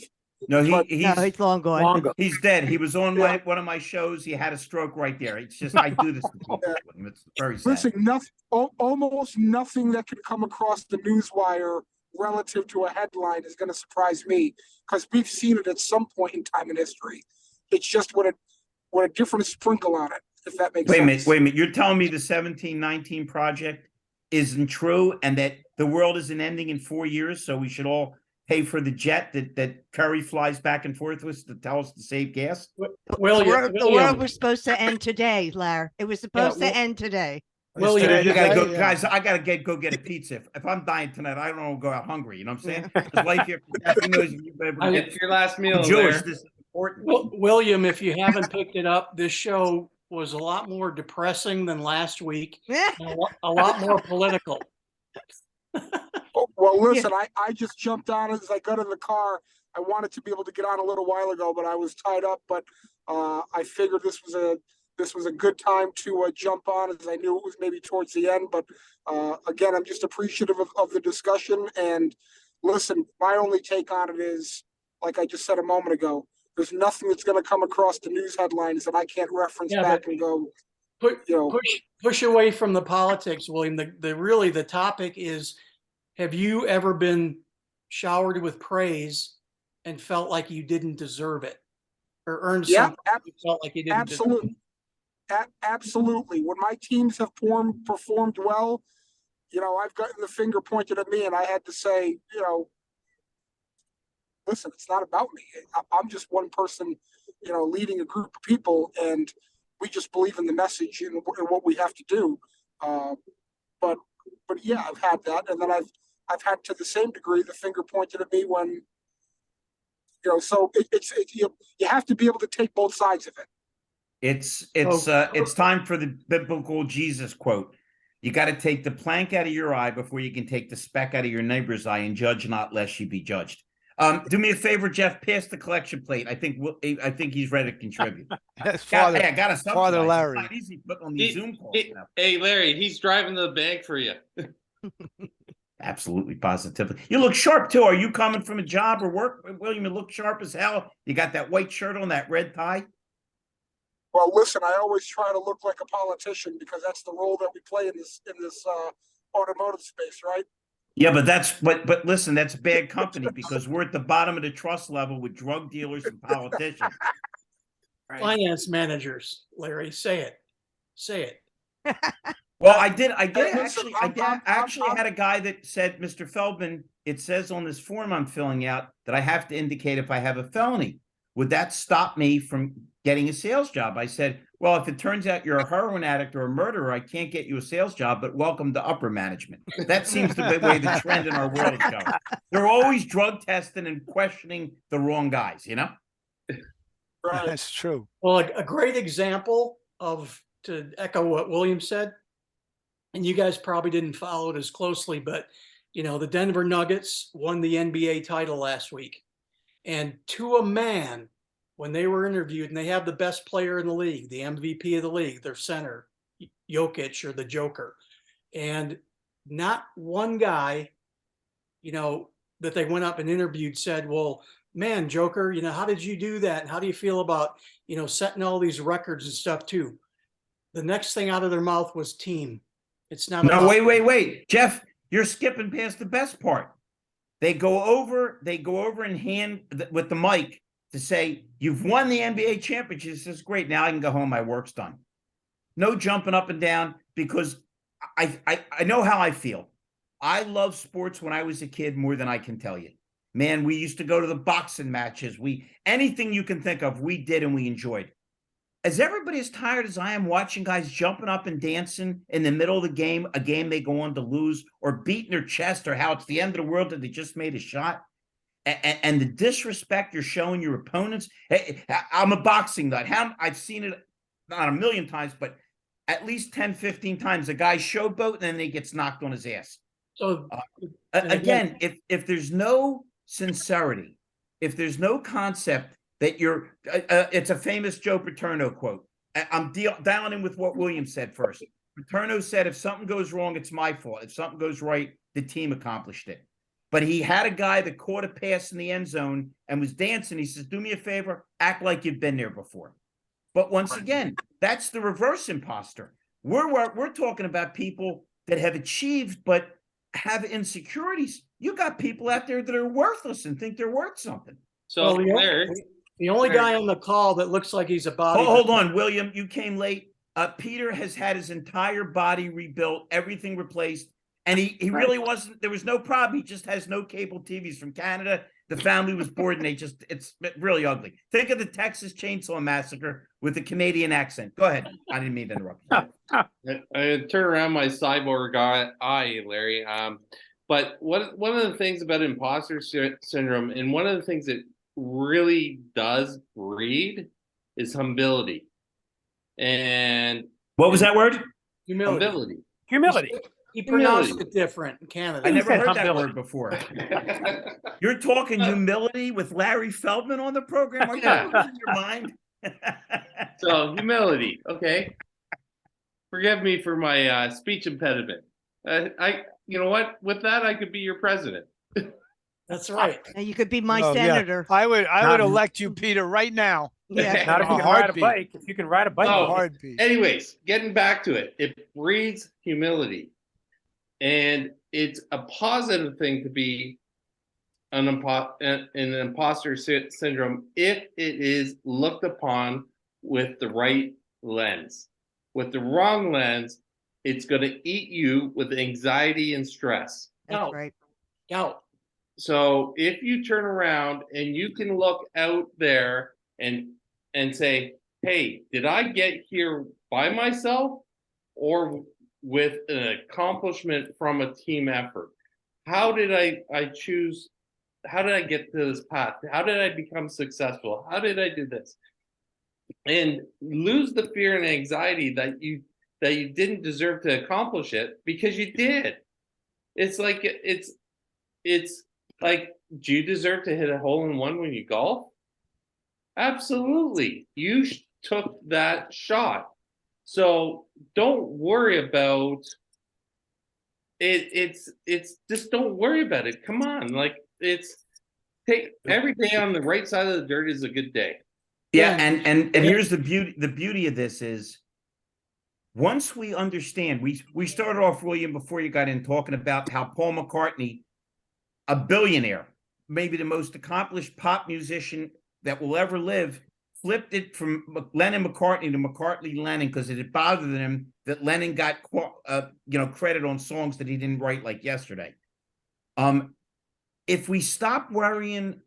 No, no, he's long gone. Long ago. he's dead. He was on one of my shows. He had a stroke right there. It's just I do this to people. It's very sad. Listen, almost nothing that can come across the newswire relative to a headline is going to surprise me, because we've seen it at some point in time in history. It's just what a different sprinkle on it, if that makes sense. Wait a minute. You're telling me the 1719 project isn't true and that the world isn't ending in 4 years, so we should all pay for the jet that Kerry flies back and forth with to tell us to save gas? The world was supposed to end today, Larry. It was supposed to end today. William, I gotta go, Yeah. guys. I gotta go get a pizza. If I'm dying tonight, I don't want to go out hungry. You know what I'm saying? Because life here, who knows if you've ever It's your last meal. I'm Jewish. There. This is important. William, if you haven't picked it up, this show was a lot more depressing than last week, and a lot more political. Well, listen, I just jumped on as I got in the car. I wanted to be able to get on a little while ago, but I was tied up. But I figured this was a good time to jump on, as I knew it was maybe towards the end. But again, I'm just appreciative of the discussion. And listen, my only take on it is, like I just said a moment ago, there's nothing that's going to come across the news headlines that I can't reference back and go, Push away from the politics, William. The topic is, have you ever been showered with praise and felt like you didn't deserve it, or earned something you felt like you didn't deserve it? Absolutely. When my teams have performed well, I've gotten the finger pointed at me, and I had to say, listen, it's not about me. I'm just one person, leading a group of people, and we just believe in the message and what we have to do. But yeah, I've had that, and then I've had, to the same degree, the finger pointed at me when, so you have to be able to take both sides of it. It's time for the biblical Jesus quote. You got to take the plank out of your eye before you can take the speck out of your neighbor's eye, and judge not lest you be judged. Do me a favor, Jeff. Pass the collection plate. I think he's ready to contribute. Yes, Hey, I got to Father subsidize. Larry. It's not easy putting on these Zoom calls. Hey, Larry, he's driving to the bank for you. Absolutely, positively. You look sharp too. Are you coming from a job or work, William? You look sharp as hell. You got that white shirt on, that red tie. Well, listen, I always try to look like a politician because that's the role that we play in this automotive space, right? Yeah, but listen, that's bad company because we're at the bottom of the trust level with drug dealers and politicians. Right. Finance managers, Larry, say it. Well, I did listen, actually had a guy that said, Mr. Feldman, it says on this form I'm filling out that I have to indicate if I have a felony. Would that stop me from getting a sales job? I said, well, if it turns out you're a heroin addict or a murderer, I can't get you a sales job, but welcome to upper management. That seems the way the trend in our world is going. They're always drug testing and questioning the wrong guys, you know? Right. That's true. Well, a great example to echo what William said, and you guys probably didn't follow it as closely, but the Denver Nuggets won the NBA title last week. And to a man, when they were interviewed, and they have the best player in the league, the MVP of the league, their center, Jokic or the Joker. And not one guy, that they went up and interviewed said, well, man, Joker, how did you do that? And how do you feel about, setting all these records and stuff too? The next thing out of their mouth was team. It's not. No, wait. Jeff, you're skipping past the best part. They go over and hand with the mic to say, you've won the NBA championship. This is great. Now I can go home. My work's done. No jumping up and down because I know how I feel. I love sports when I was a kid more than I can tell you. Man, we used to go to the boxing matches. Anything you can think of, we did and we enjoyed. Is everybody as tired as I am watching guys jumping up and dancing in the middle of the game, a game they go on to lose, or beating their chest, or how it's the end of the world that they just made a shot? And the disrespect you're showing your opponents. Hey, I'm a boxing nut. I've seen it not a million times, but at least 10, 15 times. A guy showboat and then he gets knocked on his ass. So again, if there's no sincerity, if there's no concept that it's a famous Joe Paterno quote. I'm dialing in with what William said first. Paterno said, if something goes wrong, it's my fault. If something goes right, the team accomplished it. But he had a guy that caught a pass in the end zone and was dancing. He says, do me a favor, act like you've been there before. But once again, that's the reverse imposter. We're talking about people that have achieved but have insecurities. You got people out there that are worthless and think they're worth something. So, Larry, the only guy on the call that looks like he's a body. Hold on, William. You came late. Peter has had his entire body rebuilt, everything replaced. And he really wasn't, there was no problem. He just has no cable TVs from Canada. The family was bored and it's really ugly. Think of the Texas Chainsaw Massacre with a Canadian accent. Go ahead. I didn't mean to interrupt you. I turn around my cyborg eye, Larry. But one of the things about imposter syndrome, and one of the things that really does breed, is humility. And what was that word? Humility. He pronounced it different in Canada. I never heard that word before. You're talking humility with Larry Feldman on the program? Are you losing your mind? So humility, okay. Forgive me for my speech impediment. You know what? With that, I could be your president. That's right. And you could be my senator. Yeah. I would elect you, Peter, right now. Yeah. Not if you can ride a bike. If you can ride a bike. Heartbeat. Anyways, getting back to it, it breeds humility. And it's a positive thing to be an imposter syndrome if it is looked upon with the right lens. With the wrong lens, it's going to eat you with anxiety and stress. That's right. So if you turn around and you can look out there and say, hey, did I get here by myself or with an accomplishment from a team effort? How did I choose? How did I get to this path? How did I become successful? How did I do this? and lose the fear and anxiety that you didn't deserve to accomplish it because you did. It's like it's like, do you deserve to hit a hole in one when you golf? Absolutely. You took that shot. So don't worry about it. It's just, don't worry about it. Come on. Like, it's, take every day on the right side of the dirt is a good day. Yeah, Dan, and here's the beauty of this is, once we understand, we started off, William, before you got in, talking about how Paul McCartney, a billionaire, maybe the most accomplished pop musician that will ever live, flipped it from Lennon McCartney to McCartney Lennon because it had bothered him that Lennon got credit on songs that he didn't write, like Yesterday. If we stop worrying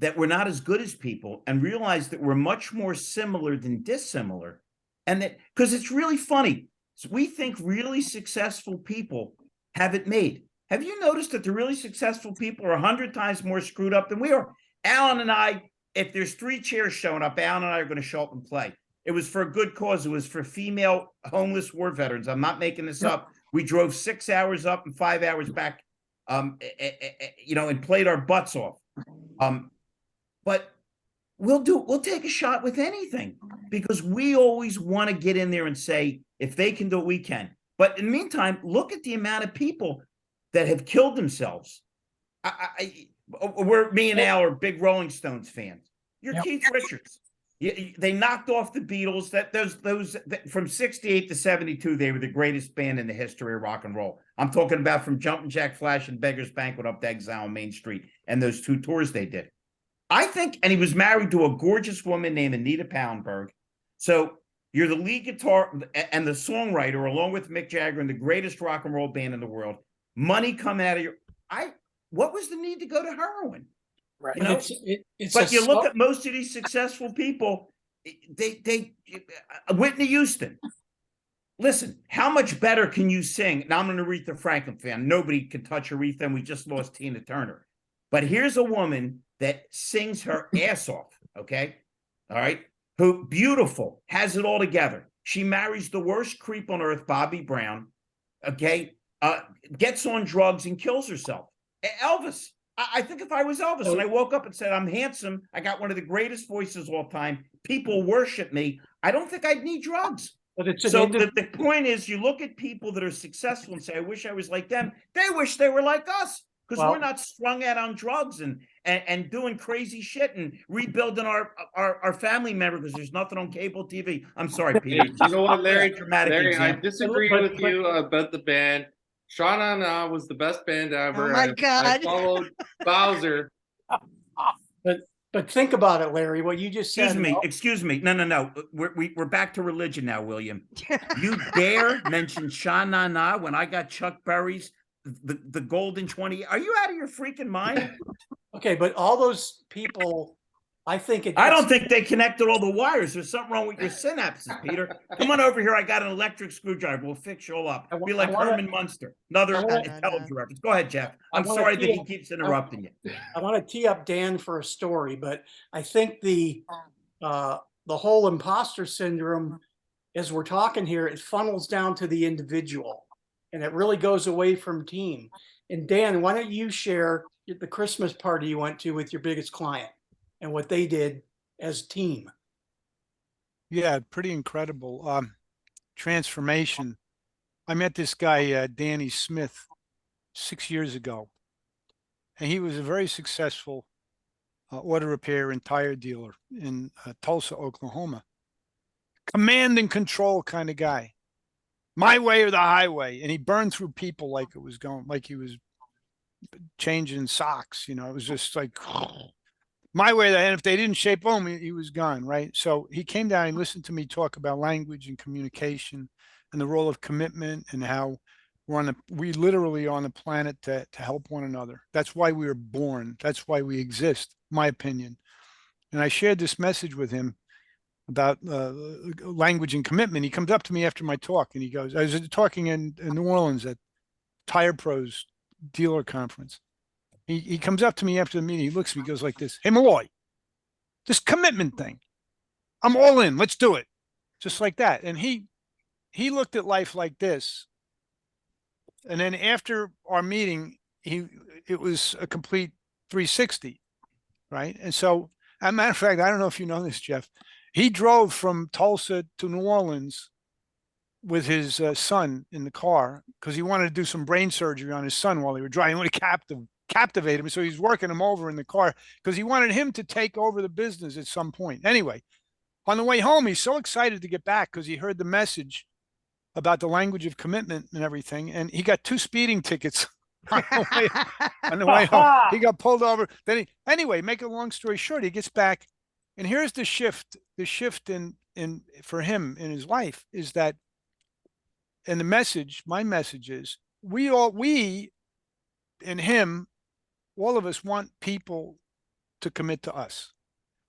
that we're not as good as people and realize that we're much more similar than dissimilar, and that, because it's really funny, so we think really successful people have it made. Have you noticed that the really successful people are 100 times more screwed up than we are? Alan and I, if there's 3 chairs showing up, Alan and I are going to show up and play. It was for a good cause. It was for female homeless war veterans. I'm not making this up. We drove 6 hours up and 5 hours back, and played our butts off. But we'll take a shot with anything, because we always want to get in there and say, if they can do it, we can. But in the meantime, look at the amount of people that have killed themselves. Me and Al are big Rolling Stones fans. You're Keith Richards. They knocked off the Beatles. Those from 68 to 72, they were the greatest band in the history of rock and roll. I'm talking about from Jumpin' Jack Flash and Beggar's Banquet up to Exile on Main Street, and those 2 tours they did. I think, and he was married to a gorgeous woman named Anita Pallenberg. So you're the lead guitar and the songwriter, along with Mick Jagger, in the greatest rock and roll band in the world. Money coming out of your, what was the need to go to heroin? right. You know? But you look at most of these successful people, Whitney Houston. Listen, how much better can you sing? Now, I'm an Aretha Franklin fan. Nobody can touch Aretha, and we just lost Tina Turner. But here's a woman that sings her ass off, okay? All right? Who, beautiful, has it all together. She marries the worst creep on earth, Bobby Brown, okay? Gets on drugs and kills herself. Elvis. I think if I was Elvis and I woke up and said, I'm handsome, I got one of the greatest voices of all time, people worship me, I don't think I'd need drugs. But it's so the point is, you look at people that are successful and say, I wish I was like them. They wish they were like us, because we're not strung out on drugs and doing crazy shit and rebuilding our family member because there's nothing on cable TV. I'm sorry, Peter. Hey, you know what, Larry? Larry, I disagree with you about the band. Sha Na Na was the best band ever. Oh my God. I followed Bowser. But think about it, Larry, what you just said. Excuse me. No. We're back to religion now, William. You dare mention Sha Na Na when I got Chuck Berry's the golden 20? Are you out of your freaking mind? Okay, but all those people, I don't think they connected all the wires. There's something wrong with your synapses, Peter. Come on over here. I got an electric screwdriver. We'll fix you all up. Be like Herman Munster. Another intelligent reference. Go ahead, Jeff. I'm sorry that he keeps interrupting you. I want to tee up Dan for a story, but I think the whole imposter syndrome, as we're talking here, it funnels down to the individual, and it really goes away from team. And Dan, why don't you share the Christmas party you went to with your biggest client and what they did as a team? Yeah, pretty incredible transformation. I met this guy, Danny Smith, 6 years ago, and he was a very successful auto repair and tire dealer in Tulsa, Oklahoma. Command and control kind of guy. My way or the highway. And he burned through people like it was going, like he was changing socks. It was just like my way. And if they didn't shape home, he was gone, right? So he came down and listened to me talk about language and communication and the role of commitment and how we literally on the planet to help one another. That's why we were born. That's why we exist, my opinion. And I shared this message with him about language and commitment. He comes up to me after my talk and he goes, I was talking in New Orleans at Tire Pros dealer conference. He comes up to me after the meeting. He looks at me, he goes like this, hey, Malloy, this commitment thing, I'm all in. Let's do it. Just like that. And he looked at life like this. And then after our meeting, it was a complete 360, right? And so, as a matter of fact, I don't know if you know this, Jeff. He drove from Tulsa to New Orleans with his son in the car because he wanted to do some brain surgery on his son while they were driving. He wanted to captivate him. So he's working him over in the car because he wanted him to take over the business at some point. Anyway, on the way home, he's so excited to get back because he heard the message about the language of commitment and everything. And he got 2 speeding tickets on the way home. He got pulled over. Then anyway, make a long story short, he gets back. And here's the shift in for him in his life is that, and my message is we and him, all of us want people to commit to us.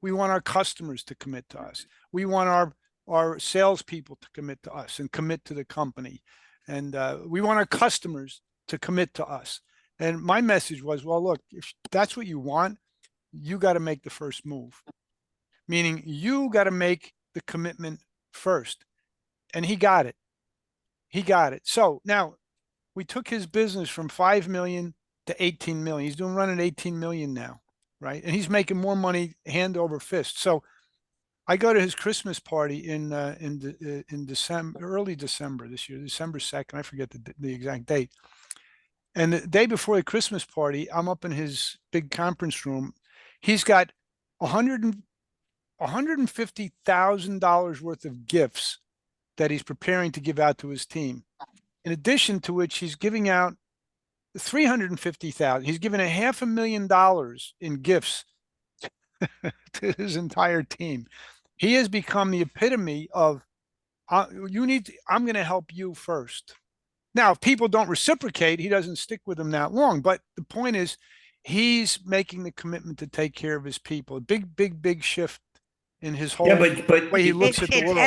We want our customers to commit to us. We want our salespeople to commit to us and commit to the company. And we want our customers to commit to us. And my message was, well, look, if that's what you want, you got to make the first move. Meaning you got to make the commitment first. And he got it. He got it. So now we took his business from 5 million to 18 million. He's running 18 million now, right? And he's making more money hand over fist. So I go to his Christmas party in December, early December this year, December 2nd. I forget the exact date. And the day before the Christmas party, I'm up in his big conference room. He's got $150,000 worth of gifts that he's preparing to give out to his team. In addition to which, he's giving out $350,000. He's given $500,000 in gifts to his entire team. He has become the epitome of I'm going to help you first. Now, if people don't reciprocate, he doesn't stick with them that long. But the point is, he's making the commitment to take care of his people. A big shift in his whole way he looks at the world.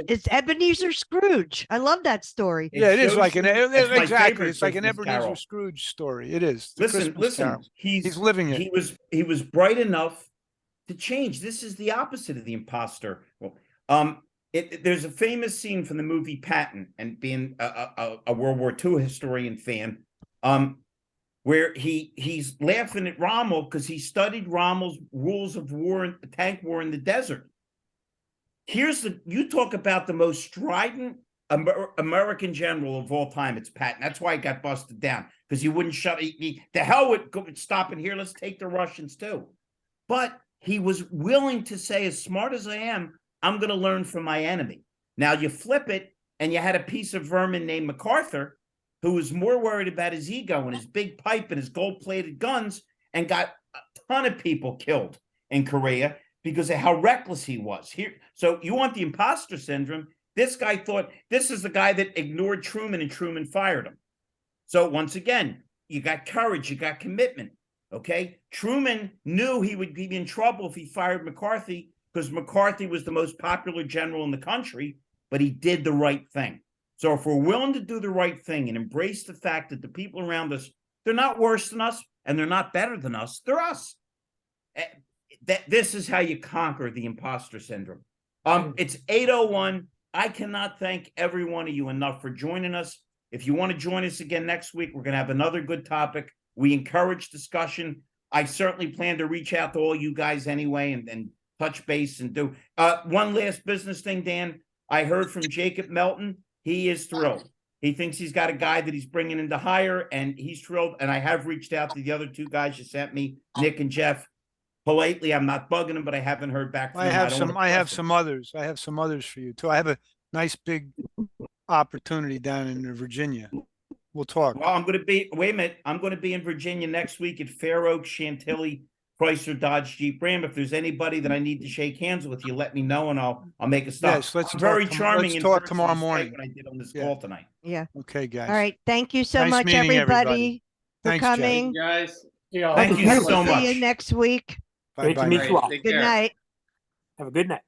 It's Ebenezer Scrooge. I love that story. Yeah, it is like exactly. It's like an Ebenezer Scrooge story. It is. Listen. He's living it. He was bright enough to change. This is the opposite of the imposter. There's a famous scene from the movie Patton, and being a World War II historian fan, where he's laughing at Rommel because he studied Rommel's rules of war, tank war in the desert. You talk about the most strident American general of all time. It's Patton. That's why he got busted down, because he wouldn't shut. The hell with stopping here. Let's take the Russians too. But he was willing to say, as smart as I am, I'm going to learn from my enemy. Now you flip it, and you had a piece of vermin named MacArthur, who was more worried about his ego and his big pipe and his gold-plated guns, and got a ton of people killed in Korea because of how reckless he was. So you want the imposter syndrome? This guy thought this is the guy that ignored Truman, and Truman fired him. So once again, you got courage, you got commitment. Okay, Truman knew he would be in trouble if he fired McCarthy, because McCarthy was the most popular general in the country, but he did the right thing. So if we're willing to do the right thing and embrace the fact that the people around us, they're not worse than us and they're not better than us, they're us. This is how you conquer the imposter syndrome. It's 8:01. I cannot thank every one of you enough for joining us. If you want to join us again next week, we're going to have another good topic. We encourage discussion. I certainly plan to reach out to all you guys anyway and touch base and do. One last business thing, Dan. I heard from Jacob Melton. He is thrilled. He thinks he's got a guy that he's bringing in to hire, and he's thrilled. And I have reached out to the other 2 guys you sent me, Nick and Jeff. Politely, I'm not bugging them, but I haven't heard back from them. I have some others for you too. I have a nice big opportunity down in Virginia. We'll talk. Well, I'm going to be in Virginia next week at Fair Oaks, Chantilly, Chrysler, Dodge, Jeep, Ram. If there's anybody that I need to shake hands with, you let me know, and I'll make a stop. Yes, let's very charming. Let's talk tomorrow morning. When I did on this call tonight. Yeah. Okay, guys. All right. Thank you so Nice much, meeting everybody, for Thanks, coming. Guys. Thank you so much. See you next week. Great to meet you all. Take Good care. night. Have a good night.